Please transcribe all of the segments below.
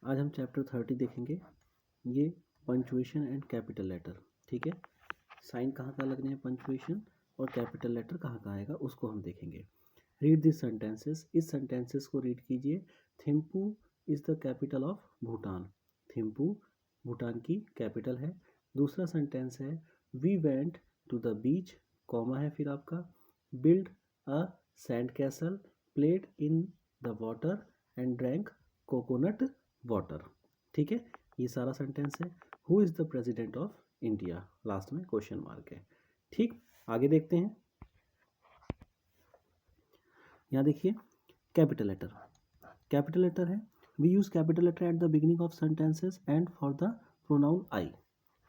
आज हम चैप्टर 30 देखेंगे। ये पंचुएशन एंड कैपिटल लेटर, ठीक है। साइन कहाँ कहाँ लगने हैं पंचुएशन और कैपिटल लेटर कहाँ कहाँ आएगा उसको हम देखेंगे। रीड दिस सेंटेंसेस, इस सेंटेंसेस को रीड कीजिए। Thimphu is the capital of Bhutan. Thimphu Bhutan की कैपिटल है। दूसरा सेंटेंस है we went to the beach, comma है फिर आपका। Build a sand castle, played in the water and drank coconut water, ठीक है। ये सारा सेंटेंस है। Who is the president of India, last में क्वेश्चन मार्क है। ठीक, आगे देखते हैं। यहाँ देखिए कैपिटल लेटर। कैपिटल लेटर है we use capital letter at the beginning of sentences and for the pronoun I,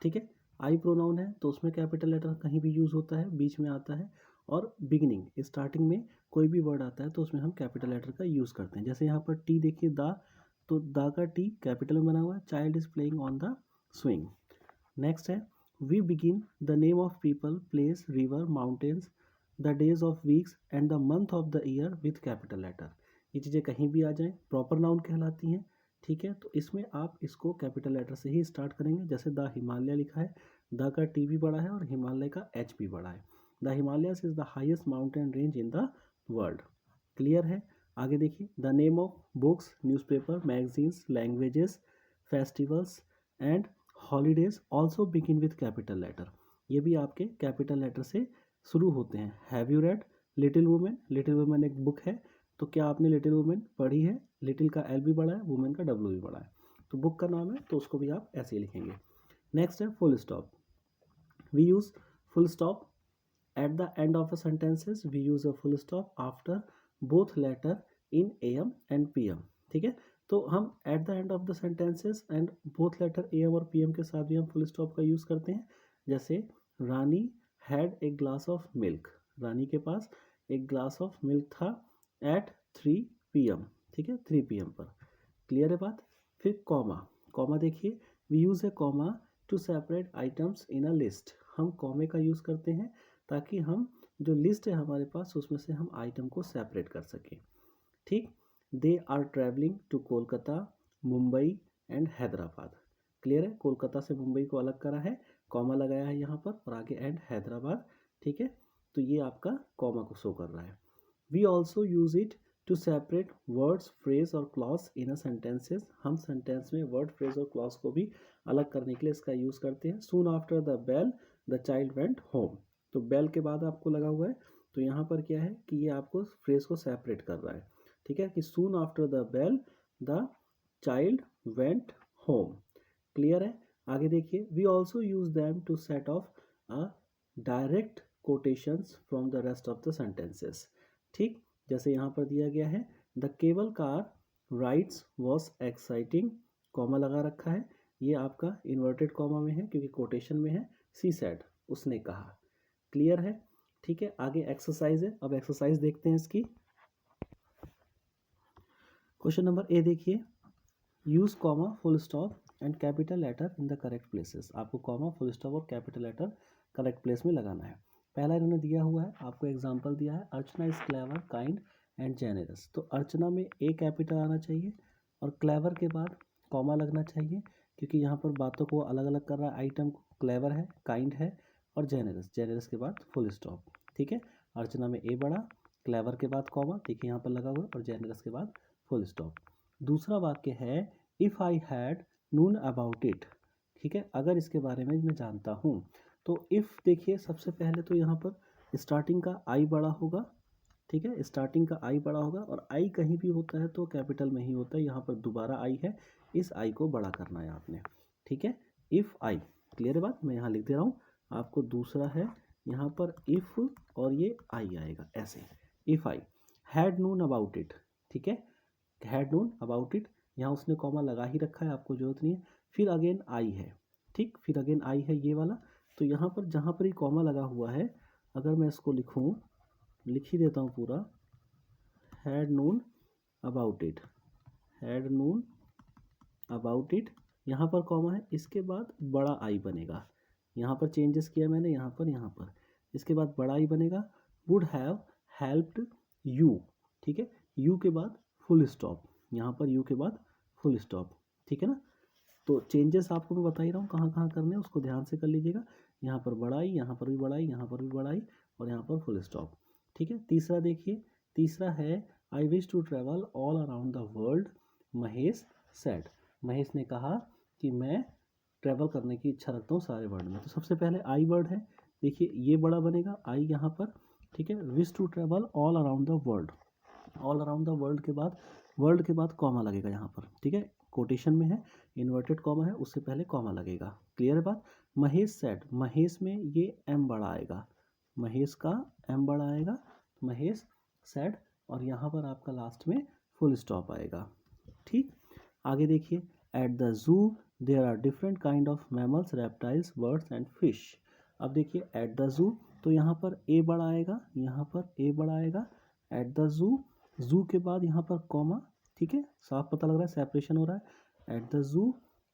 ठीक है। आई प्रोनाउन है तो उसमें कैपिटल लेटर कहीं भी यूज़ होता है, बीच में आता है। और बिगिनिंग स्टार्टिंग में कोई भी वर्ड आता है तो उसमें हम कैपिटल लेटर का यूज़ करते हैं। जैसे यहाँ पर टी देखिए द, तो द का टी कैपिटल में बना हुआ है। Child is playing on the swing. Next है we begin the name of people, place, river, mountains, the days of weeks and the month of the year with capital letter. ये चीज़ें कहीं भी आ जाएं प्रॉपर नाउन कहलाती हैं, ठीक है। तो इसमें आप इसको कैपिटल लेटर से ही स्टार्ट करेंगे। जैसे द हिमालय लिखा है, द का टी भी बड़ा है और हिमालय का एच भी बड़ा है। The Himalayas is the highest mountain range in the world. Clear है। आगे देखिए the name of books, newspaper, magazines, languages, festivals and holidays also begin with capital letter. ये भी आपके कैपिटल लेटर से शुरू होते हैं। Have you read Little Women? Little Women एक बुक है, तो क्या आपने लिटिल वुमेन पढ़ी है? लिटिल का एल भी बड़ा है, वुमेन का डब्ल्यू भी बड़ा है, तो बुक का नाम है तो उसको भी आप ऐसे ही लिखेंगे। नेक्स्ट है full stop. We use full stop at the end of a sentences, we use a full stop after both letter in am and pm, ठीक है। तो हम at the end of the sentences and both letter am और pm के साथ भी हम full stop का यूज़ करते हैं। जैसे रानी had a glass of milk, रानी के पास एक ग्लास ऑफ मिल्क था at 3 pm, ठीक है, 3 pm पर। क्लियर है बात। फिर कॉमा, कॉमा देखिए we use a comma to separate items in a list. हम कॉमे का यूज़ करते हैं ताकि हम जो लिस्ट है हमारे पास उसमें से हम आइटम को सेपरेट कर सकें, ठीक। They are travelling to Kolkata, Mumbai and Hyderabad. Clear है। कोलकाता से मुंबई को अलग करा है, कॉमा लगाया है यहाँ पर और आगे एंड हैदराबाद, ठीक है। तो ये आपका कॉमा को शो कर रहा है। We also use it to separate words, phrase और क्लॉज इन अ सेंटेंसेस। हम सेंटेंस में वर्ड, फ्रेज और क्लॉज को भी अलग करने के लिए इसका यूज़ करते हैं। Soon after the bell the child went home, तो बेल के बाद आपको लगा हुआ है तो यहाँ पर क्या है कि ये आपको फ्रेज को सेपरेट कर रहा है, ठीक है, कि soon after the bell the child went home. Clear है। आगे देखिए we also use them to set off a direct quotations from the rest of the sentences, ठीक। जैसे यहाँ पर दिया गया है the cable car rides was exciting, comma लगा रखा है, ये आपका इन्वर्टेड कॉमा में है क्योंकि कोटेशन में है। सी सेड, उसने कहा। क्लियर है, ठीक है। आगे एक्सरसाइज है, अब एक्सरसाइज देखते हैं इसकी। क्वेश्चन नंबर ए देखिए use comma full stop and capital letter in the correct places. आपको कॉमा फुल स्टॉप और कैपिटल लेटर करेक्ट प्लेस में लगाना है। पहला इन्होंने दिया हुआ है, आपको एग्जांपल दिया है Archana is clever, kind and generous. तो अर्चना में ए कैपिटल आना चाहिए और क्लेवर के बाद कॉमा लगना चाहिए क्योंकि यहाँ पर बातों को अलग अलग कर रहा है। आइटम क्लेवर है, काइंड है और जेनरस, जेनरस के बाद फुल स्टॉप, ठीक है। अर्चना में ए बड़ा, क्लेवर के बाद कॉमा देखिए यहाँ पर लगा हुआ है और जेनरस के बाद फुल स्टॉप। दूसरा वाक्य है if I had Noon about it, ठीक है, अगर इसके बारे में मैं जानता हूँ। तो इफ़ देखिए सबसे पहले तो यहाँ पर स्टार्टिंग का आई बड़ा होगा, ठीक है, स्टार्टिंग का आई बड़ा होगा और आई कहीं भी होता है तो कैपिटल में ही होता है। यहाँ पर दोबारा आई है, इस आई को बड़ा करना है आपने, ठीक है। इफ़ आई, क्लियर है बात, मैं यहाँ लिख दे रहा हूँ आपको। दूसरा है यहाँ पर इफ़ और ये आई आएगा ऐसे, if I had known about it, ठीक है, हैड नोन अबाउट इट, यहाँ उसने कॉमा लगा ही रखा है, आपको जरूरत नहीं है। फिर अगेन आई है, ठीक, फिर अगेन आई है ये वाला। तो यहाँ पर जहाँ पर ये कॉमा लगा हुआ है अगर मैं इसको लिखूँ, लिख ही देता हूँ पूरा, had known about it, had known about it, यहाँ पर कॉमा है, इसके बाद बड़ा आई बनेगा। यहाँ पर चेंजेस किया मैंने, यहाँ पर इसके बाद बड़ा आई बनेगा। वुड हैव हेल्प्ड यू, ठीक है, यू के बाद फुल स्टॉप, यहाँ पर यू के बाद फुल स्टॉप। ठीक है ना। तो चेंजेस आपको मैं बता ही रहा हूँ कहाँ कहाँ करने हैं, उसको ध्यान से कर लीजिएगा। यहाँ पर बड़ा आई, यहाँ पर भी बड़ा आई, यहाँ पर भी बड़ा आई, और यहाँ पर फुल स्टॉप। ठीक है। तीसरा देखिए, तीसरा है I wish to travel all around the world, Mahesh said. Mahesh ने कहा कि मैं ट्रैवल करने की इच्छा रखता हूँ सारे वर्ल्ड में। तो सबसे पहले आई वर्ड है, देखिए ये बड़ा बनेगा आई यहाँ पर। ठीक है। Wish to travel all around the world, all around the world के बाद कॉमा लगेगा यहाँ पर। ठीक है। कोटेशन में है, इन्वर्टेड कॉमा है, उससे पहले कॉमा लगेगा। क्लियर है बात। महेश सेड, महेश में ये एम बड़ा आएगा, महेश का एम बड़ा आएगा, महेश सेड, और यहाँ पर आपका लास्ट में फुल स्टॉप आएगा। ठीक। आगे देखिए, at the zoo there are different kind of mammals, reptiles, birds and fish. अब देखिए एट द जू, तो यहाँ पर ए बड़ा आएगा, यहाँ पर ए बड़ा आएगा। एट द जू, जू के बाद यहाँ पर कॉमा। ठीक है, साफ पता लग रहा है, सेपरेशन हो रहा है। एट द जू,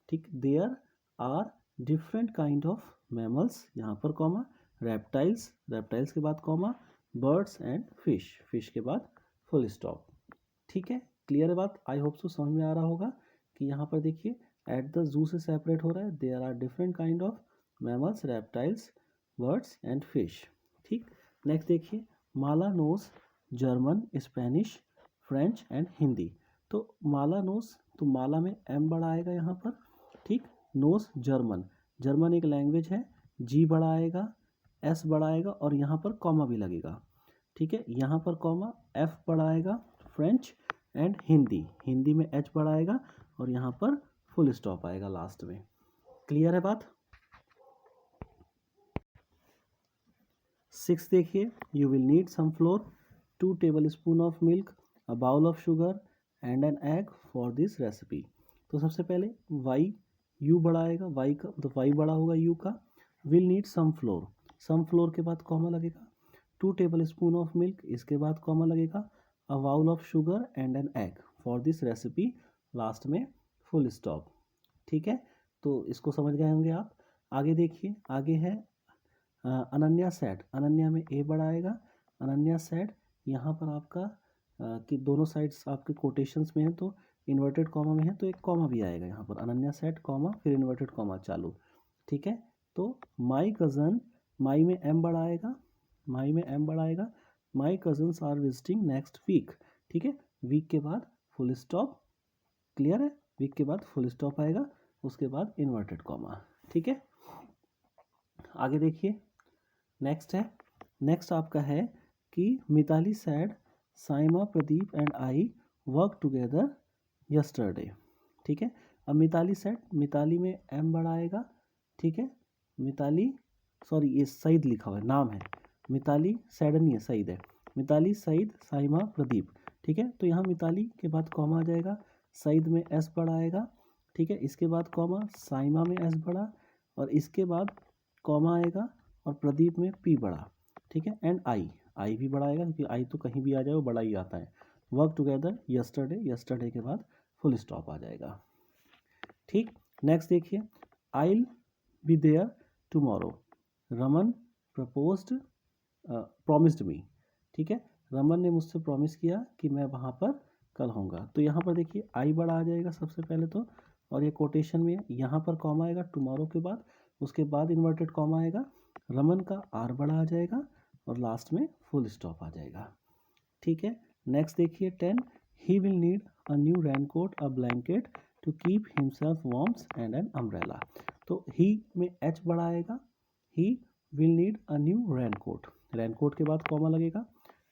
ठीक, there are different kind of mammals, यहाँ पर कॉमा, रेप्टाइल्स, रेप्टाइल्स के बाद comma, birds and fish, fish के बाद फुल स्टॉप। ठीक है। क्लियर है बात। आई होप सो समझ में आ रहा होगा कि यहाँ पर देखिए एट द जू से सेपरेट हो रहा है, there are different kind of mammals, reptiles, birds and fish. ठीक। नेक्स्ट देखिए, Mala knows German, Spanish, French and Hindi. तो माला नोज, तो माला में एम बड़ा आएगा यहाँ पर। ठीक। नोज जर्मन, जर्मन एक लैंग्वेज है, जी बड़ा आएगा, एस बड़ा आएगा, और यहाँ पर कॉमा भी लगेगा। ठीक है। यहाँ पर कॉमा, एफ बड़ा आएगा, फ्रेंच एंड हिंदी, हिंदी में एच बड़ा आएगा, और यहाँ पर फुल स्टॉप आएगा लास्ट में। क्लियर है बात। 6 देखिए, you will need some flour, 2 tablespoon of milk, a bowl of sugar and an egg for this recipe. तो सबसे पहले वाई, यू बड़ा आएगा, वाई का मतलब वाई बड़ा होगा यू का। Will need some flour, some flour के बाद कॉमा लगेगा, 2 टेबलस्पून ऑफ मिल्क, इसके बाद कॉमा लगेगा, a bowl of sugar and an egg for this recipe, last में फुल स्टॉप। ठीक है। तो इसको समझ गए होंगे आप। आगे देखिए, आगे है अनन्या सेड, अनन्या में ए बड़ा आएगा, अनन्या सेड, यहाँ पर आपका कि दोनों साइड्स आपके कोटेशंस में है, तो इन्वर्टेड कॉमा में है, तो एक कॉमा भी आएगा यहाँ पर, अनन्या सेड कॉमा, फिर इन्वर्टेड कॉमा चालू। ठीक है। तो माई कज़न, माई में एम बड़ा आएगा, माई में एम बड़ा आएगा, my cousins are visiting next week. ठीक है। वीक के बाद फुल स्टॉप। क्लियर है। वीक के बाद फुल स्टॉप आएगा, उसके बाद इन्वर्टेड कॉमा। ठीक है। आगे देखिए, नेक्स्ट है, नेक्स्ट आपका है कि Mitali said Saima, Pradeep and I work together yesterday. ठीक है। अब मिताली सैड, मिताली में एम बड़ा आएगा। ठीक है। मिताली, सॉरी ये सईद लिखा हुआ है, नाम है मिताली, सैड नहीं है, सईद है। मिताली, सईद, साइमा, प्रदीप। ठीक है। तो यहाँ मिताली के बाद कॉमा आ जाएगा, सईद में एस बड़ा आएगा। ठीक है। इसके बाद कॉमा, साइमा में एस बड़ा, और इसके बाद कॉमा आएगा, और प्रदीप में पी बड़ा। ठीक है। एंड आई, आई भी बड़ा आएगा, क्योंकि आई तो कहीं भी आ जाए वो बड़ा ही आता है। वर्क टुगेदर यस्टरडे, यस्टरडे के बाद फुल स्टॉप आ जाएगा। ठीक। नेक्स्ट देखिए, I be there tomorrow, Raman proposed, promised me. ठीक है। रमन ने मुझसे प्रॉमिस किया कि मैं वहाँ पर कल होऊंगा। तो यहाँ पर देखिए आई बड़ा आ जाएगा सबसे पहले तो, और ये कोटेशन में है, यहाँ पर कॉमा आएगा टुमारो के बाद, उसके बाद इन्वर्टेड कॉमा आएगा, रमन का आर बड़ा आ जाएगा, और लास्ट में फुल स्टॉप आ जाएगा। ठीक है। नेक्स्ट देखिए 10, he will need a new raincoat, a blanket to keep himself warms and an umbrella. तो ही में एच बड़ा आएगा, he will need a new raincoat, raincoat के बाद कॉमा लगेगा।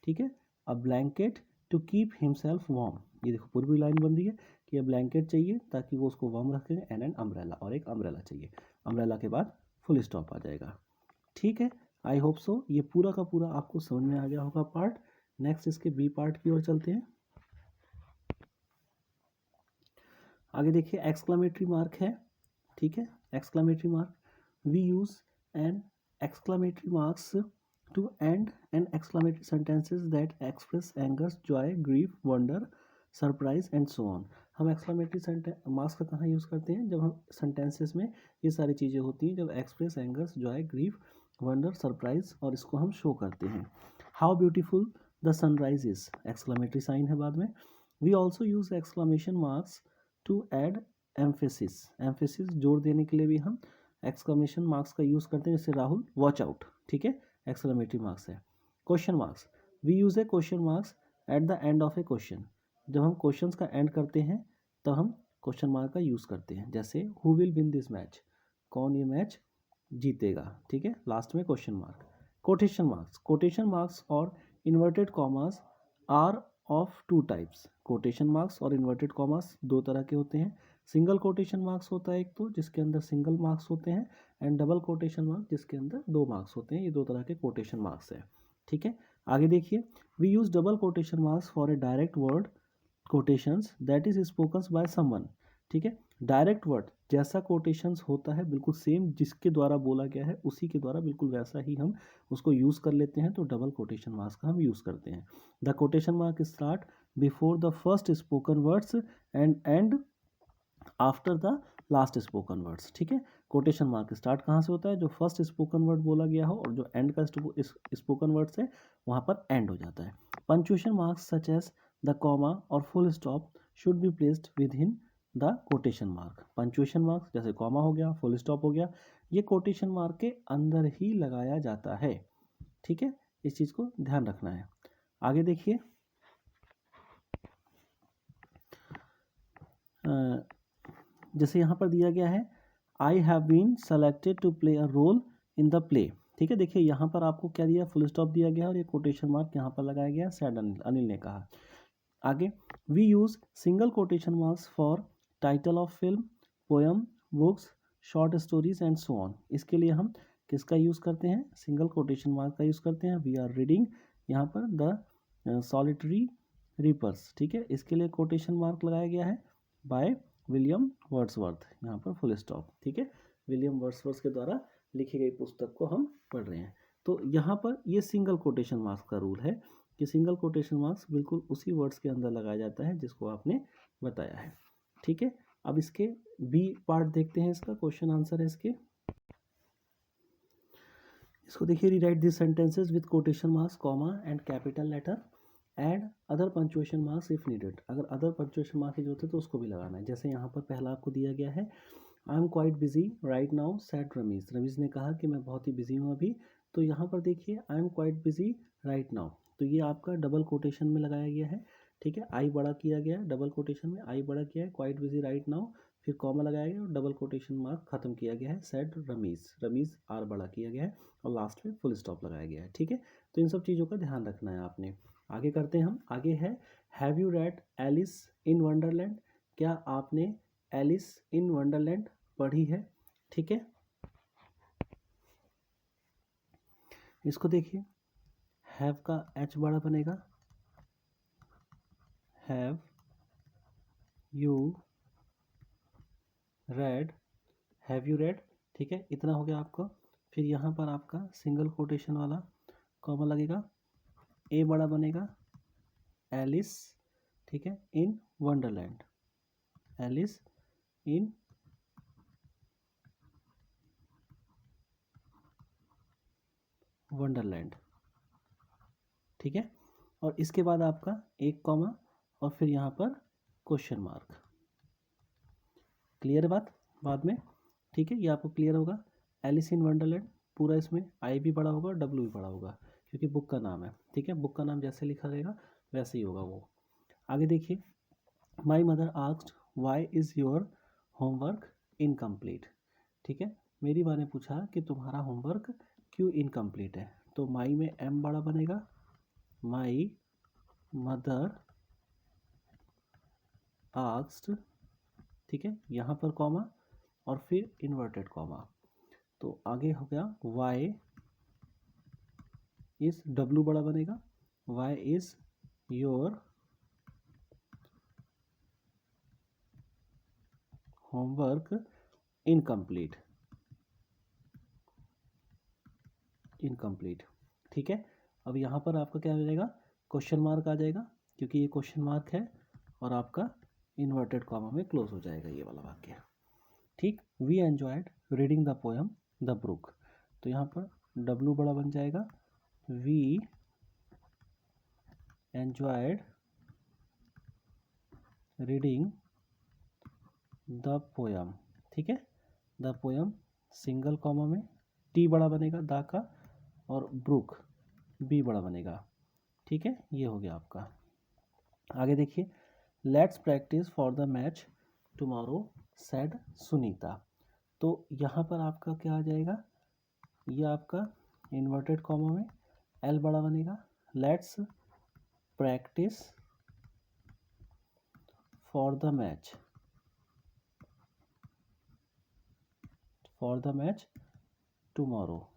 ठीक है। A blanket to keep himself warm, ये देखो पूरी लाइन बन रही है कि ये ब्लैंकेट चाहिए ताकि वो उसको वार्म रखे, एंड एन अम्ब्रेला, और एक अम्ब्रेला चाहिए, अम्ब्रेला के बाद फुल स्टॉप आ जाएगा। ठीक है। आई होप सो ये पूरा का पूरा आपको समझ में आ गया होगा पार्ट। नेक्स्ट इसके बी पार्ट की ओर चलते हैं। आगे देखिए एक्सक्लामेटरी मार्क है। ठीक है। Exclamatory mark, we use an exclamatory marks to end an exclamatory sentences that express angers, joy, grief, wonder, surprise and so on. हम एक्सक्लामेटरी मार्क्स का कहाँ यूज़ करते हैं, जब हम सेंटेंसेस में ये सारी चीज़ें होती हैं, जब express angers, joy, grief, wonder, surprise, और इसको हम शो करते हैं। How beautiful the sunrise is, exclamatory sign है बाद में। We also use exclamation marks to add emphasis, emphasis जोर देने के लिए भी हम एक्सक्लेमेशन मार्क्स का यूज़ करते हैं, जैसे राहुल वॉच आउट, ठीक है, एक्सक्लेमेटरी मार्क्स है। Question marks, we use a question marks at the end of a question, जब हम क्वेश्चंस का एंड करते हैं तब हम क्वेश्चन मार्क का यूज़ करते हैं, जैसे who will win this match, कौन ये मैच जीतेगा, ठीक है, लास्ट में question mark. Quotation marks, quotation marks और inverted commas are of two types, quotation marks और इन्वर्टेड कॉमास दो तरह के होते हैं। सिंगल कोटेशन मार्क्स होता है एक तो, जिसके अंदर सिंगल मार्क्स होते हैं, एंड डबल कोटेशन मार्क्स जिसके अंदर दो मार्क्स होते हैं। ये दो तरह के कोटेशन मार्क्स है, ठीक है। आगे देखिए, we use double quotation marks for a direct word quotations that is spoken by someone, ठीक है। डायरेक्ट वर्ड जैसा कोटेशंस होता है बिल्कुल सेम जिसके द्वारा बोला गया है उसी के द्वारा बिल्कुल वैसा ही हम उसको यूज़ कर लेते हैं, तो डबल कोटेशन मार्क्स का हम यूज़ करते हैं। The quotation mark start before the first spoken words and after the last spoken words, ठीक है। कोटेशन मार्क स्टार्ट कहाँ से होता है, जो फर्स्ट स्पोकन वर्ड बोला गया हो, और जो एंड का स्पोकन वर्ड्स है वहाँ पर एंड हो जाता है। Punctuation marks such as the comma और full stop should be placed within the quotation mark. Punctuation marks जैसे कॉमा हो गया, फुल स्टॉप हो गया, ये कोटेशन मार्क के अंदर ही लगाया जाता है, ठीक है, इस चीज़ को ध्यान रखना है। आगे देखिए, जैसे यहाँ पर दिया गया है I have been selected to play a role in the play, ठीक है। देखिए यहाँ पर आपको क्या दिया, फुल स्टॉप दिया गया और ये कोटेशन मार्क यहाँ पर लगाया गया, सैड अनिल ने कहा। आगे, we use single quotation marks for title of film, poem, books, short stories and so on. इसके लिए हम किसका यूज़ करते हैं, सिंगल कोटेशन मार्क का यूज़ करते हैं। वी आर रीडिंग यहाँ पर द सॉलिटरी रीपर्स, ठीक है, इसके लिए कोटेशन मार्क लगाया गया है बाय विलियम वर्ड्सवर्थ, यहाँ पर फुल स्टॉप, ठीक है, विलियम वर्ड्सवर्थ के द्वारा लिखी गई पुस्तक को हम पढ़ रहे हैं। तो यहाँ पर ये सिंगल कोटेशन मार्क्स का रूल है कि सिंगल कोटेशन मार्क्स बिल्कुल उसी वर्ड्स के अंदर लगाया जाता है जिसको आपने बताया है, ठीक है। अब इसके बी पार्ट देखते हैं, इसका क्वेश्चन आंसर है इसको देखिए, rewrite this sentences with quotation marks, comma and capital letter, add other punctuation marks if needed. अगर अदर पंक्चुएशन मार्क्स की जरूरत है तो उसको भी लगाना है। जैसे यहाँ पर पहला आपको दिया गया है, I am quite busy right now said Ramiz, Ramiz ने कहा कि मैं बहुत ही बिजी हूँ अभी। तो यहाँ पर देखिए, आई am quite busy right now, तो ये आपका डबल कोटेशन में लगाया गया है, ठीक है। आई बड़ा किया गया है, डबल कोटेशन में आई बड़ा किया है, क्वाइट बिजी राइट नाउ, फिर कॉमा लगाया गया और डबल कोटेशन मार्क खत्म किया गया है, सैड रमीज, रमीज आर बड़ा किया गया है और लास्ट में फुल स्टॉप लगाया गया है, ठीक है। तो इन सब चीज़ों का ध्यान रखना है आपने। आगे करते हैं हम, आगे है have you read Alice in Wonderland, क्या आपने एलिस इन वंडरलैंड पढ़ी है, ठीक है। इसको देखिए, हैव का एच बड़ा बनेगा, have you red, have you red, ठीक है, इतना हो गया आपका। फिर यहाँ पर आपका सिंगल कोटेशन वाला कॉमा लगेगा, ए बड़ा बनेगा, एलिस, ठीक है, in Wonderland, Alice in Wonderland, ठीक है। और इसके बाद आपका एक कॉमा और फिर यहाँ पर क्वेश्चन मार्क। क्लियर है बात, बाद में, ठीक है, ये आपको क्लियर होगा। एलिस इन वंडरलैंड पूरा, इसमें आई भी बड़ा होगा और डब्ल्यू भी बड़ा होगा क्योंकि बुक का नाम है, ठीक है, बुक का नाम जैसे लिखा रहेगा वैसे ही होगा वो। आगे देखिए, my mother asked why is your homework incomplete, ठीक है, मेरी माँ ने पूछा कि तुम्हारा होमवर्क क्यों इनकम्प्लीट है। तो माई में एम बड़ा बनेगा, माई मदर आस्क्ड, ठीक है, यहाँ पर कॉमा और फिर इन्वर्टेड कॉमा। तो आगे हो गया वाई इज, डब्ल्यू बड़ा बनेगा, why is your homework incomplete, incomplete, ठीक है। अब यहाँ पर आपका क्या हो जाएगा, क्वेश्चन मार्क आ जाएगा क्योंकि ये क्वेश्चन मार्क है और आपका इन्वर्टेड कॉमा में क्लोज हो जाएगा ये वाला वाक्य, ठीक। We enjoyed reading the poem the brook, तो यहाँ पर डब्ल्यू बड़ा बन जाएगा, we enjoyed reading the poem, ठीक है, द पोयम सिंगल कॉमा में टी बड़ा बनेगा द का, और ब्रुक बी बड़ा बनेगा, ठीक है, ये हो गया आपका। आगे देखिए, let's practice for the match tomorrow said Sunita. तो यहाँ पर आपका क्या आ जाएगा, ये आपका इन्वर्टेड कॉमा में एल बड़ा बनेगा, let's practice for the match, for the match tomorrow,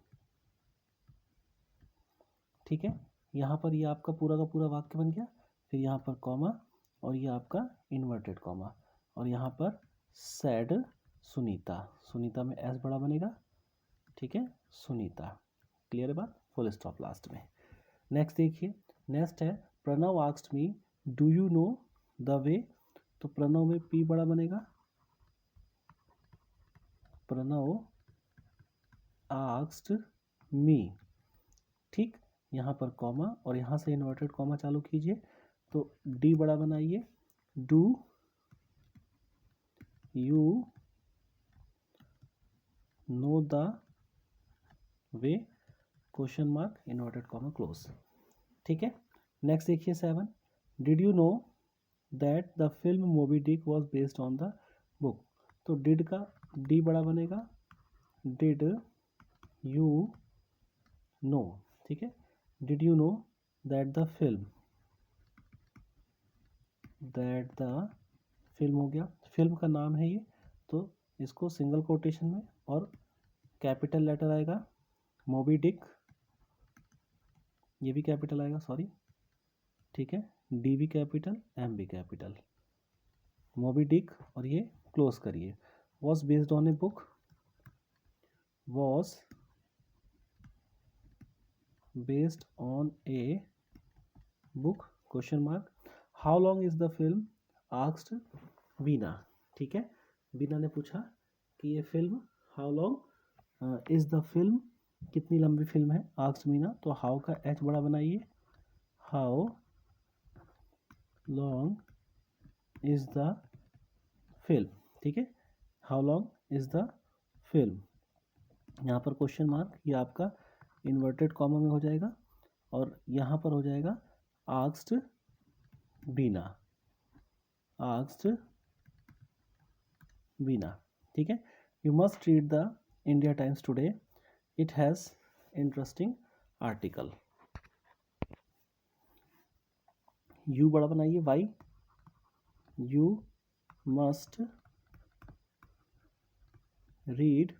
ठीक है। यहाँ पर ये आपका पूरा का पूरा वाक्य बन गया, फिर यहाँ पर कॉमा और ये आपका इन्वर्टेड कॉमा, और यहाँ पर सैड सुनीता, सुनीता में एस बड़ा बनेगा, ठीक है, सुनीता, क्लियर है बात, फुल स्टॉप लास्ट में। नेक्स्ट देखिए, नेक्स्ट है Pranav asked me do you know the way. तो प्रणव में पी बड़ा बनेगा, प्रणव आस्क्ड मी, ठीक, यहाँ पर कॉमा और यहाँ से इन्वर्टेड कॉमा चालू कीजिए, तो डी बड़ा बनाइए, do you know the way, question mark inverted comma close, ठीक है। नेक्स्ट देखिए 7, did you know that the film Moby Dick was based on the book. तो डिड का डी बड़ा बनेगा, डिड यू नो, ठीक है, did you know that the film, that the film हो गया, फिल्म का नाम है ये, तो इसको सिंगल कोटेशन में और कैपिटल लेटर आएगा, मोबी डिक, ये भी कैपिटल आएगा, सॉरी, ठीक है, डी भी कैपिटल, एम भी कैपिटल, मोबी डिक, और ये क्लोज करिए, was based on a book, was based on a book, question mark, how long is the film asked Veena, ठीक है, वीना ने पूछा कि ये film how long is the film, कितनी लंबी फिल्म है, आस्क्ड वीना, तो हाउ का एच बड़ा बनाइए, how long is the film, ठीक है, how long is the film, यहाँ पर क्वेश्चन मार्क ये आपका इन्वर्टेड कॉमा में हो जाएगा, और यहाँ पर हो जाएगा आस्क्ड बीना, आस्क्ड बीना, ठीक है। You must read the India Times today, it has interesting article, you बड़ा बनाइए Y, you must read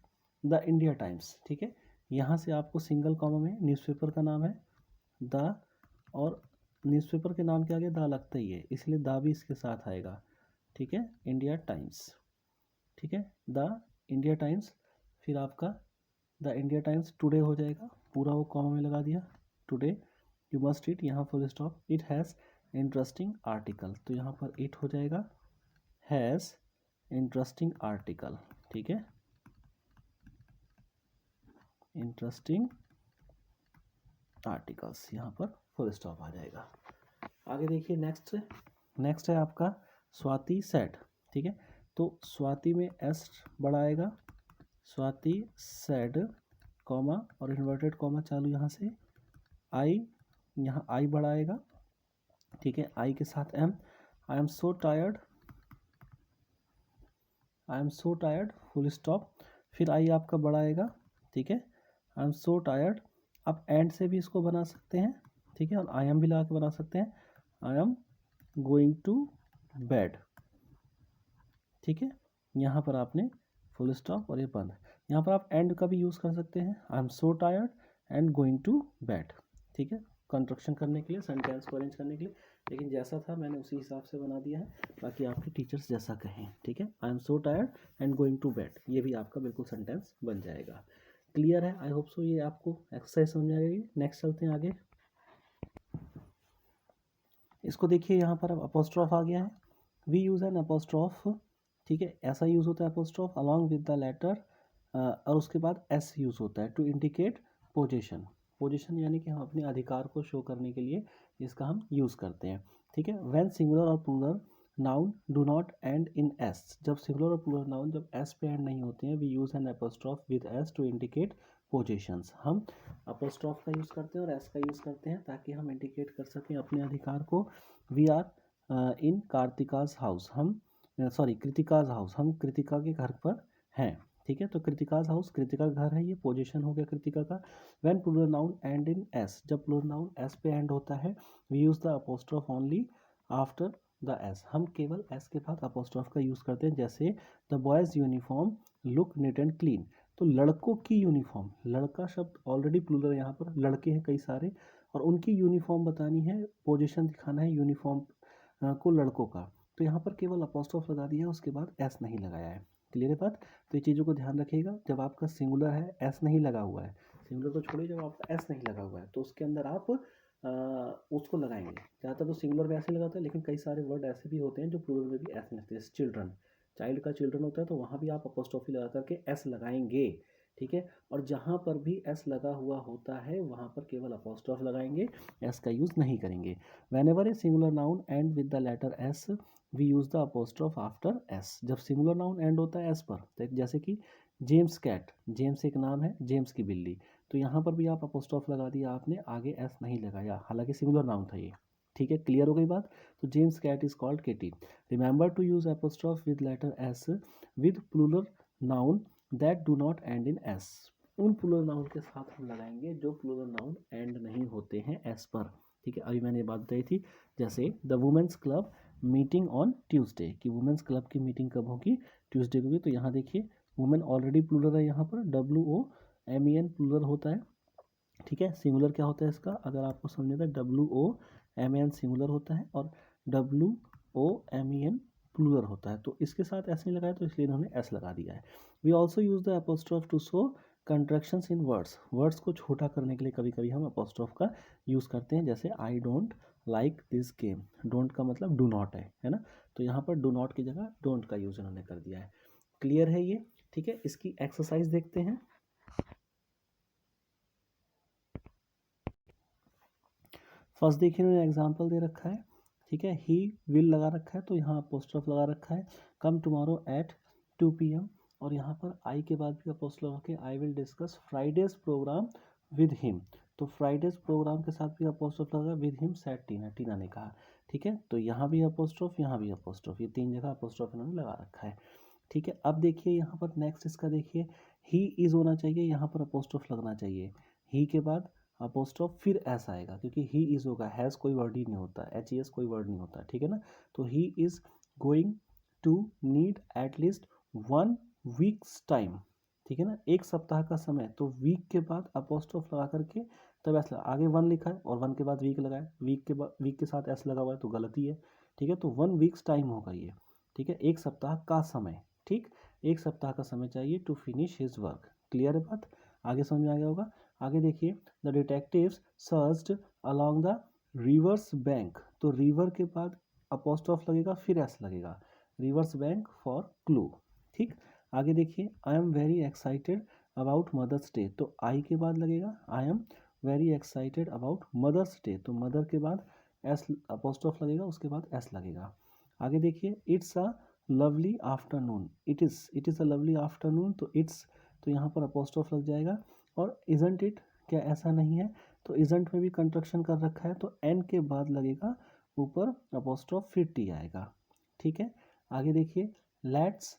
the India Times, ठीक है, यहाँ से आपको सिंगल कॉमा में न्यूज़पेपर का नाम है द, और न्यूज़पेपर के नाम के आगे द लगता ही है, इसलिए द भी इसके साथ आएगा, ठीक है, इंडिया टाइम्स, ठीक है, द इंडिया टाइम्स, फिर आपका द इंडिया टाइम्स टुडे हो जाएगा, पूरा वो कॉमा में लगा दिया, टुडे, यू मस्ट रीड, यहाँ full stop, it has interesting article, तो यहाँ पर इट हो जाएगा हैज़ इंटरेस्टिंग आर्टिकल, ठीक है, इंटरेस्टिंग आर्टिकल्स, यहाँ पर फुल स्टॉप आ जाएगा। आगे देखिए, नेक्स्ट है आपका स्वाति सेड, ठीक है, तो स्वाति में एस बड़ा आएगा, स्वाति सेड कॉमा और इन्वर्टेड कॉमा चालू, यहाँ से आई, यहाँ आई बड़ा आएगा, ठीक है, आई के साथ m, I am so tired, I am so tired full stop, फिर आई आपका बड़ा आएगा, ठीक है, आई एम सो टायर्ड, आप एंड से भी इसको बना सकते हैं, ठीक है, और आई एम भी लगा के बना सकते हैं, I am going to bed, ठीक है, यहाँ पर आपने फुल स्टॉप और ये बंद, यहाँ पर आप एंड का भी यूज़ कर सकते हैं, I am so tired and going to bed, ठीक है, कंस्ट्रक्शन करने के लिए, सेंटेंस को अरेंज करने के लिए, लेकिन जैसा था मैंने उसी हिसाब से बना दिया है, बाकी आपके टीचर्स जैसा कहें, ठीक है, I am so tired and going to bed, ये भी आपका बिल्कुल सेंटेंस बन जाएगा। क्लियर है, आई होप सो ये आपको एक्सरसाइज समझ में आएगी। नेक्स्ट चलते हैं आगे, इसको देखिए, यहाँ पर अब अपोस्ट्रॉफ आ गया है, वी यूज़ एन अपोस्ट्रॉफ, ठीक है, ऐसा यूज़ होता है apostrophe along with the letter, और उसके बाद एस यूज़ होता है टू इंडिकेट पोजीशन, पोजीशन यानी कि हम अपने अधिकार को शो करने के लिए इसका हम यूज़ करते हैं, ठीक है, व्हेन सिंगुलर और plural noun do not end in S, जब सिंगुलर और प्लूरल नाउन जब एस पे एंड नहीं होते हैं, we use an apostrophe with s to indicate positions. हम अपोस्ट्रॉफ का यूज़ करते हैं और एस का यूज़ करते हैं ताकि हम इंडिकेट कर सकें अपने अधिकार को। वी आर इन कार्तिकाज हाउस, हम सॉरी कृतिकाज हाउस, हम कृतिका के घर पर हैं। ठीक है, तो कृतिकाज हाउस कृतिका का घर है, ये पोजीशन हो गया कृतिका का। When plural noun end in S, जब प्लूरल नाउन एस पे एंड होता है, we use the apostrophe only after the S, हम केवल एस के बाद अपोस्ट्रॉफ का यूज़ करते हैं। जैसे the boys uniform look neat and clean, तो लड़कों की यूनिफॉर्म, लड़का शब्द ऑलरेडी प्लूरल है, यहाँ पर लड़के हैं कई सारे और उनकी यूनिफॉर्म बतानी है, पोजीशन दिखाना है यूनिफॉर्म को लड़कों का, तो यहाँ पर केवल अपोस्ट्रॉफ लगा दिया है, उसके बाद एस नहीं लगाया है। क्लियर है बात? तो ये चीज़ों को ध्यान रखिएगा, जब आपका सिंगुलर है एस नहीं लगा हुआ है, सिंगुलर को छोड़िए, जब आपका एस नहीं लगा हुआ है तो उसके अंदर आप उसको लगाएंगे। ज़्यादातर तो सिंगुलर में ऐसे लगाते हैं, लेकिन कई सारे वर्ड ऐसे भी होते हैं जो प्लूरल में भी एस लगते हैं। चिल्ड्रन, चाइल्ड का चिल्ड्रन होता है तो वहाँ भी आप अपोस्ट्रॉफी लगा करके एस लगाएंगे। ठीक है, और जहाँ पर भी एस लगा हुआ होता है वहाँ पर केवल अपोस्ट्रॉफ लगाएंगे, एस का यूज़ नहीं करेंगे। whenever a singular noun end with the letter s, we use the apostrophe after s, जब सिंगुलर नाउन एंड होता है एस पर, तो जैसे कि जेम्स कैट, जेम्स एक नाम है, जेम्स की बिल्ली, तो यहाँ पर भी आप अपोस्ट्रॉफ लगा दिया आपने, आगे एस नहीं लगाया, हालांकि सिंगुलर नाउन था ये। ठीक है, क्लियर हो गई बात? तो James' cat is called Katie. Remember to use apostrophe with letter S with plural noun that do not end in S, उन प्लूरल नाउन के साथ हम लगाएंगे जो प्लूरल नाउन एंड नहीं होते हैं एस पर। ठीक है, अभी मैंने ये बात बताई थी। जैसे the women's club meeting on Tuesday, कि वुमेंस क्लब की मीटिंग कब होगी? ट्यूसडे को होगी। तो यहाँ देखिए वुमेन ऑलरेडी प्लूरल है, यहाँ पर WOMEN प्लूरल होता है। ठीक है, सिंगुलर क्या होता है इसका, अगर आपको समझना है, WOMEN सिंगुलर होता है और WOMEN प्लूरल होता है, तो इसके साथ एस नहीं लगाया तो इसलिए इन्होंने एस लगा दिया है। We also use the apostrophe to show contractions in words, words को छोटा करने के लिए कभी कभी हम अपोस्ट्रॉफ का यूज़ करते हैं। जैसे I don't like this game, don't का मतलब डू नॉट है ना, तो यहाँ पर डू नॉट की जगह डोंट का यूज़ इन्होंने कर दिया है। क्लियर है ये? ठीक है, इसकी एक्सरसाइज देखते हैं। फर्स्ट देखिए उन्होंने एग्जाम्पल दे रखा है। ठीक है, ही विल लगा रखा है तो यहाँ अपोस्ट्रॉफ लगा रखा है। कम टुमारो एट 2 PM, और यहाँ पर आई के बाद भी अपोस्ट्रॉफ लगा के I will discuss Friday's program with him, तो फ्राइडेज प्रोग्राम के साथ भी अपोस्ट्रॉफ लगा with him said Tina, Tina ने कहा। ठीक है, तो यहाँ भी अपोस्ट्रॉफ, यहाँ भी अपोस्ट्रॉफ, ये तीन जगह अपोस्ट्रॉफ इन्होंने लगा रखा है। ठीक है, अब देखिए यहाँ पर नेक्स्ट इसका देखिए, ही इज़ होना चाहिए, यहाँ पर अपोस्ट्रॉफ लगना चाहिए, ही के बाद अपोस्ट्रॉफ फिर एस आएगा, क्योंकि ही इज़ होगा, हैज़ कोई वर्ड ही नहीं होता, HES कोई वर्ड नहीं होता। ठीक है ना, तो he is going to need at least 1 weeks time. ठीक है ना, एक सप्ताह का समय, तो वीक के बाद अपोस्ट्रॉफ लगा करके तब एस लगा, आगे 1 लिखा है और 1 के बाद वीक लगाया, वीक के बाद वीक के साथ एस लगा हुआ है तो गलती है। ठीक है, तो 1 वीक्स टाइम होगा ये। ठीक है, एक सप्ताह का समय, ठीक, एक सप्ताह का समय चाहिए to finish his work. Clear है बात? आगे समझ में आ गया होगा। आगे देखिए, the detectives searched along the reverse bank, तो रिवर के बाद अपोस्ट्रॉफ लगेगा फिर एस लगेगा, रिवर्स बैंक फॉर क्लू। ठीक, आगे देखिए, I am very excited about mother's day, तो आई के बाद लगेगा I am very excited about mother's day, तो मदर के बाद एस अपोस्ट्रॉफ लगेगा, उसके बाद एस लगेगा। आगे देखिए, it's a lovely afternoon, it is a lovely afternoon, तो इट्स, तो यहाँ पर अपोस्ट्रॉफ लग जाएगा। और इजंट इट, क्या ऐसा नहीं है, तो इजंट में भी कंस्ट्रक्शन कर रखा है, तो एन के बाद लगेगा ऊपर अपोस्ट्रॉफ फिर टी आएगा। ठीक है, आगे देखिए, let's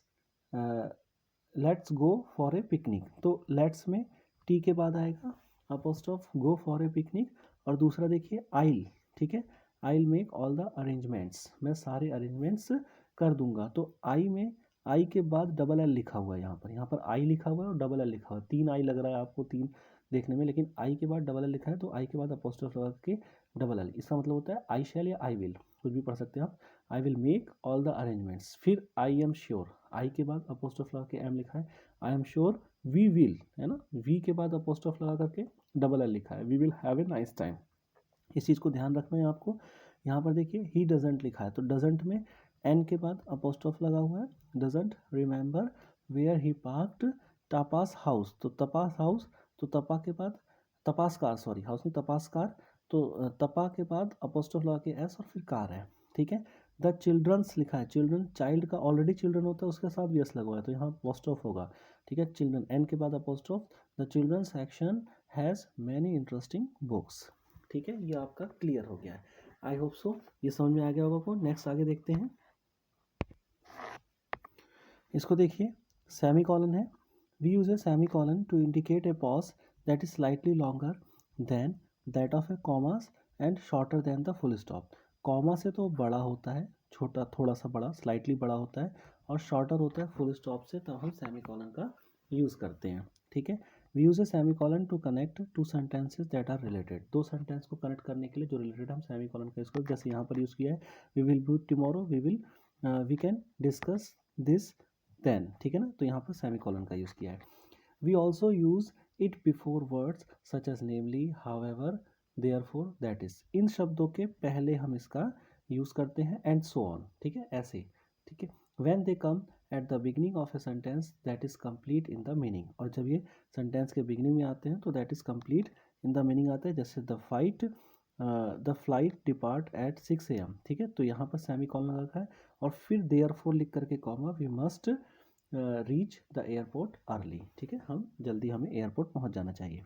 let's go for a picnic, तो लेट्स में टी के बाद आएगा apostrophe go for a picnic. और दूसरा देखिए आइल, ठीक है, आइल मेक ऑल द अरेंजमेंट्स, मैं सारे अरेंजमेंट्स कर दूंगा, तो आई में आई के बाद डबल एल लिखा हुआ है, यहाँ पर आई लिखा हुआ है और डबल एल लिखा हुआ है, 3 आई लग रहा है आपको, 3 देखने में, लेकिन आई के बाद डबल एल लिखा है, तो आई के बाद अपोस्ट्रॉफ लगा के डबल एल, इसका मतलब होता है आई शैल या आई विल, कुछ भी पढ़ सकते हैं आप। I will make all the arrangements, फिर आई एम श्योर, आई के बाद अपोस्ट्रॉफ लगा के एम लिखा है, I am sure we will, है ना, वी के बाद अपोस्ट्रॉफ लगा करके डबल एल लिखा है, we will have a nice time. इस चीज़ को ध्यान रखना है आपको। यहाँ पर देखिए ही डजेंट लिखा है, तो डजेंट में एन के बाद अपोस्ट्रॉफ लगा हुआ है, doesn't remember where he parked tapas house, तो तपास हाउस, तो तपा के बाद तपास कार, हाउस में तपास कार, तो तपा के बाद अपोस्ट्रॉफ लगा के एस और फिर कार है। ठीक है, द चिल्ड्रंस लिखा है, चिल्ड्रन, चाइल्ड का ऑलरेडी चिल्ड्रन होता है उसके साथ भी एस लगा है तो यहाँ अपोस्ट्रोफ होगा, ठीक है। चिल्ड्रन एन के बाद apostrophe, the children section has many interesting books, ठीक है। ये आपका क्लियर हो गया है, आई होप सो ये समझ में आ गया होगा आपको। नेक्स्ट आगे देखते हैं, इसको देखिए, सेमी कॉलन है। We use a semicolon to indicate a pause that is slightly longer than that of a commas and shorter than the full stop. Comma से तो बड़ा होता है, छोटा थोड़ा सा बड़ा, स्लाइटली बड़ा होता है, और शॉर्टर होता है फुल स्टॉप से, तब हम सेमी कॉलन का यूज़ करते हैं, ठीक है। We use a semicolon to connect two sentences that are related. दो सेंटेंस को कनेक्ट करने के लिए जो रिलेटेड हम सेमी कॉलन का यूज़ करते हैं, जैसे यहाँ पर यूज़ किया है, we will meet tomorrow, we can discuss this then, ठीक है ना, तो यहाँ पर सेमी कॉलन का यूज़ किया है। We also use it before words such as namely, however, therefore, that is. इन शब्दों के पहले हम इसका यूज़ करते हैं, एंड सो ऑन, ठीक है, ऐसे, ठीक है। When they come at the beginning of a sentence that is complete in the meaning, और जब ये सेंटेंस के बिगनिंग में आते हैं तो that is complete in the meaning आता है, जैसे the flight depart at 6 AM, ठीक है, तो यहाँ पर सेमी कॉलन लगा रखा है, और फिर देयरफॉर लिख करके comma, we must reach the airport early, ठीक है, हम जल्दी, हमें एयरपोर्ट पहुंच जाना चाहिए।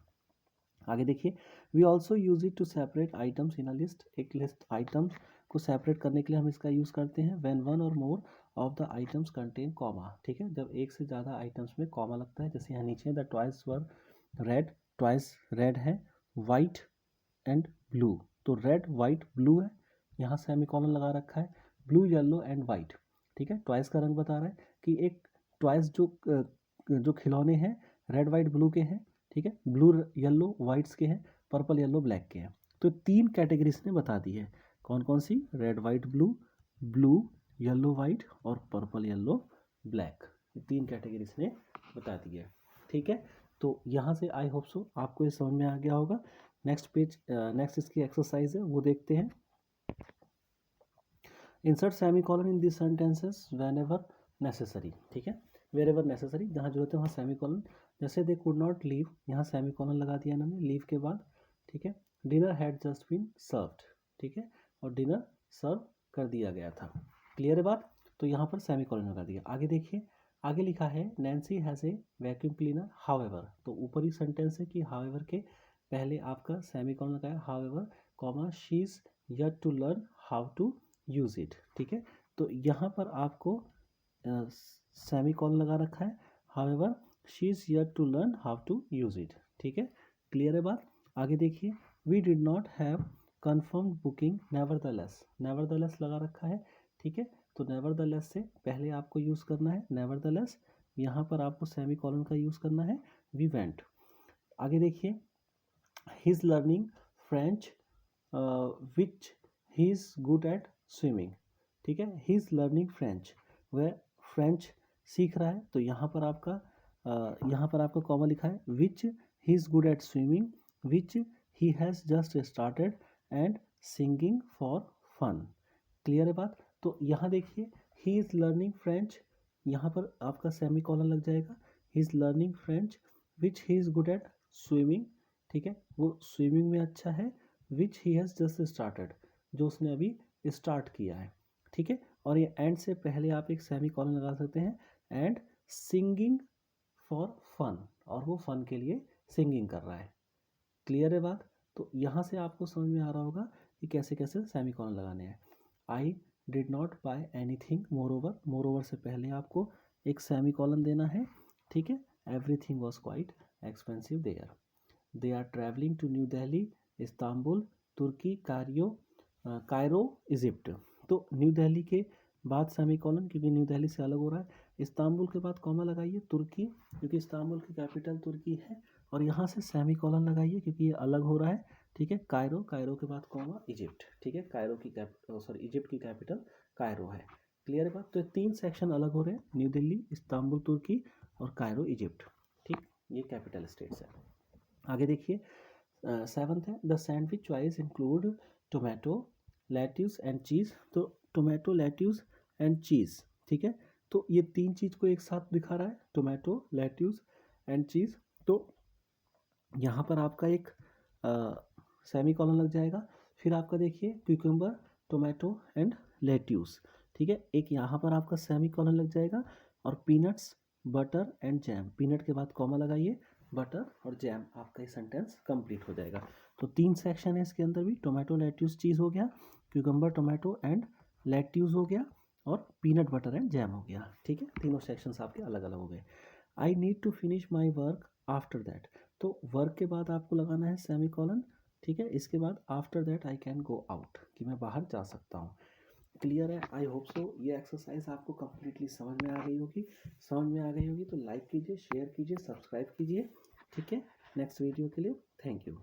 आगे देखिए, we also use it to separate items in a list. एक लिस्ट आइटम्स को सेपरेट करने के लिए हम इसका यूज़ करते हैं। व्हेन वन और more of the items contain comma, ठीक है, जब एक से ज़्यादा आइटम्स में कॉमा लगता है, जैसे यहाँ नीचे the twice were red, twice red है, वाइट एंड ब्लू, तो रेड वाइट ब्लू है, यहाँ सेमीकोलन लगा रखा है, ब्लू येलो एंड वाइट, ठीक है। ट्वाइस का रंग बता रहा है कि एक ट्वाइस जो खिलौने हैं रेड वाइट ब्लू के हैं, ठीक है, ब्लू येलो वाइट्स के हैं, पर्पल येलो ब्लैक के हैं। तो तीन कैटेगरीज ने बता दी है, कौन कौन सी, red white blue, blue yellow white और पर्पल येलो ब्लैक, ये तीन कैटेगरीज ने बता दी है, ठीक है। तो यहाँ से आई होप सो आपको ये समझ में आ गया होगा। नेक्स्ट पेज, नेक्स्ट इसकी एक्सरसाइज है, वो देखते हैं। Insert semi colon in this sentences when ever necessary, ठीक है, वेर एवर नेसेसरी, जहाँ जरूरत है वहाँ सेमी कॉलन। जैसे दे कुड नॉट लीव, यहाँ सेमी कॉलन लगा दिया इन्होंने लीव के बाद, ठीक है। Dinner had just been served, ठीक है, और डिनर सर्व कर दिया गया था, क्लियर है बात, तो यहाँ पर सेमी कॉलन लगा दिया। आगे देखिए, आगे लिखा है Nancy has a vacuum cleaner however, तो ऊपर ही सेंटेंस है कि हाउएवर के पहले आपका सेमी कॉलन लगाया, however comma she is yet to learn how to use it, ठीक है। तो यहाँ पर आपको सेमी कॉलन लगा रखा है, however she is yet to learn how to use it, ठीक है, क्लियर है बात। आगे देखिए, we did not have confirmed booking nevertheless, nevertheless लगा रखा है, ठीक है, तो नेवरदलेस से पहले आपको यूज़ करना है नेवरदलेस, यहाँ पर आपको सेमी कॉलन का यूज़ करना है, वी वेंट। आगे देखिए, he is learning French which he is good at swimming, ठीक है, ही इज़ लर्निंग फ्रेंच, वह फ्रेंच सीख रहा है, तो यहाँ पर आपका कॉमा लिखा है, which he is good at swimming, which he has just started and singing for fun, clear है बात। तो यहाँ देखिए, ही इज़ लर्निंग फ्रेंच, यहाँ पर आपका सेमी कॉलन लग जाएगा, ही is learning French which he is good at swimming, ठीक है, वो स्विमिंग में अच्छा है, which he has just started, जो उसने अभी स्टार्ट किया है, ठीक है। और ये एंड से पहले आप एक सेमी कॉलन लगा सकते हैं, एंड सिंगिंग फॉर फन, और वो फन के लिए सिंगिंग कर रहा है, क्लियर है बात। तो यहाँ से आपको समझ में आ रहा होगा कि कैसे कैसे सेमी कॉलन लगाने हैं। I did not buy anything moreover, moreover से पहले आपको एक सेमी कॉलन देना है, ठीक है। Everything was quite expensive there, they are travelling to New Delhi, Istanbul, Turkey, Cairo, Egypt, तो न्यू दिल्ली के बाद सेमी कॉलन, क्योंकि न्यू दिल्ली से अलग हो रहा है, इस्तांबुल के बाद कॉमा लगाइए, तुर्की, क्योंकि इस्तांबुल की कैपिटल तुर्की है, और यहाँ से सेमी कॉलन लगाइए क्योंकि ये अलग हो रहा है, ठीक है। कायरो, कायरो के बाद कॉमा, इजिप्ट, ठीक है, कायरो की इजिप्ट की कैपिटल कायरो है, क्लियर है बात। तो तीन सेक्शन अलग हो रहे हैं, न्यू दिल्ली, इस्तांबुल तुर्की और कायरो इजिप्ट, ठीक, ये कैपिटल स्टेट्स है। आगे देखिए, सेवन्थ है, the sandwich choice include tomato, lettuce and cheese, तो टोमेटो, लेट्यूस एंड चीज़, ठीक है, तो ये तीन चीज़ को एक साथ दिखा रहा है, टोमेटो, लेट्यूस एंड चीज़, तो यहाँ पर आपका एक सेमी कॉलन लग जाएगा। फिर आपका देखिए, क्यूकम्बर, टोमेटो एंड लेट्यूस, ठीक है। एक यहाँ पर आपका सेमी कॉलन लग जाएगा और peanuts butter and jam, peanut के बाद कॉमा लगाइए, बटर और जैम, आपका ये सेंटेंस कंप्लीट हो जाएगा। तो 3 सेक्शन है इसके अंदर भी, टोमेटो लेट्यूस चीज़ हो गया, क्यूकम्बर टोमेटो एंड लेट्यूस हो गया, और पीनट बटर एंड जैम हो गया, ठीक है। तीनों सेक्शंस आपके अलग अलग हो गए। I need to finish my work after that, तो वर्क के बाद आपको लगाना है सेमी कॉलन, ठीक है। इसके बाद after that I can go out, कि मैं बाहर जा सकता हूँ। क्लियर है? आई होप सो ये एक्सरसाइज आपको कम्प्लीटली समझ में आ गई होगी। समझ में आ गई होगी तो लाइक कीजिए, शेयर कीजिए, सब्सक्राइब कीजिए, ठीक है। नेक्स्ट वीडियो के लिए थैंक यू।